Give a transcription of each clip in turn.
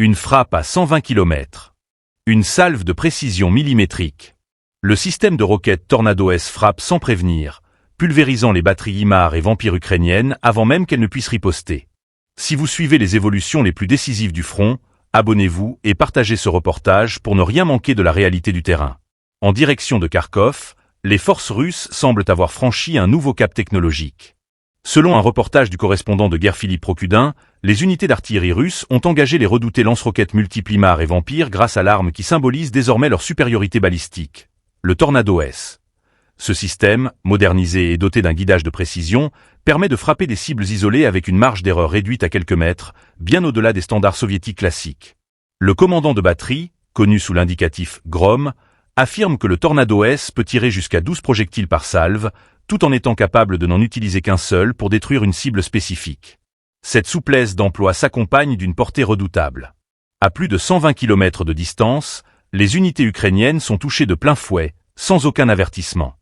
Une frappe à 120 km. Une salve de précision millimétrique. Le système de roquettes Tornado S frappe sans prévenir, pulvérisant les batteries HIMARS et Vampire ukrainiennes avant même qu'elles ne puissent riposter. Si vous suivez les évolutions les plus décisives du front, abonnez-vous et partagez ce reportage pour ne rien manquer de la réalité du terrain. En direction de Kharkov, les forces russes semblent avoir franchi un nouveau cap technologique. Selon un reportage du correspondant de guerre Philippe Prokudin, les unités d'artillerie russes ont engagé les redoutés lance-roquettes multiples HIMARS et Vampire grâce à l'arme qui symbolise désormais leur supériorité balistique, le Tornado S. Ce système, modernisé et doté d'un guidage de précision, permet de frapper des cibles isolées avec une marge d'erreur réduite à quelques mètres, bien au-delà des standards soviétiques classiques. Le commandant de batterie, connu sous l'indicatif Grom, affirme que le Tornado S peut tirer jusqu'à 12 projectiles par salve, tout en étant capable de n'en utiliser qu'un seul pour détruire une cible spécifique. Cette souplesse d'emploi s'accompagne d'une portée redoutable. À plus de 120 km de distance, les unités ukrainiennes sont touchées de plein fouet, sans aucun avertissement.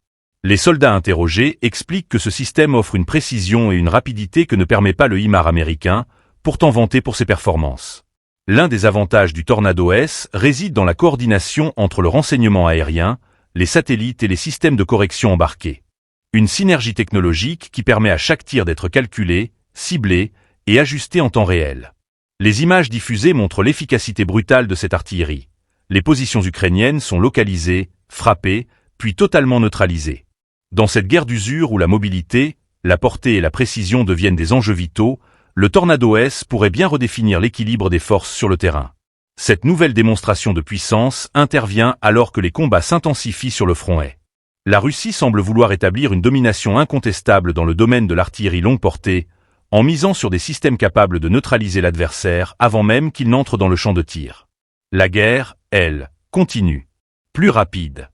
Les soldats interrogés expliquent que ce système offre une précision et une rapidité que ne permet pas le HIMARS américain, pourtant vanté pour ses performances. L'un des avantages du Tornado S réside dans la coordination entre le renseignement aérien, les satellites et les systèmes de correction embarqués. Une synergie technologique qui permet à chaque tir d'être calculé, ciblé et ajusté en temps réel. Les images diffusées montrent l'efficacité brutale de cette artillerie. Les positions ukrainiennes sont localisées, frappées, puis totalement neutralisées. Dans cette guerre d'usure où la mobilité, la portée et la précision deviennent des enjeux vitaux, le Tornado S pourrait bien redéfinir l'équilibre des forces sur le terrain. Cette nouvelle démonstration de puissance intervient alors que les combats s'intensifient sur le front est. La Russie semble vouloir établir une domination incontestable dans le domaine de l'artillerie longue portée, en misant sur des systèmes capables de neutraliser l'adversaire avant même qu'il n'entre dans le champ de tir. La guerre, elle, continue. Plus rapide.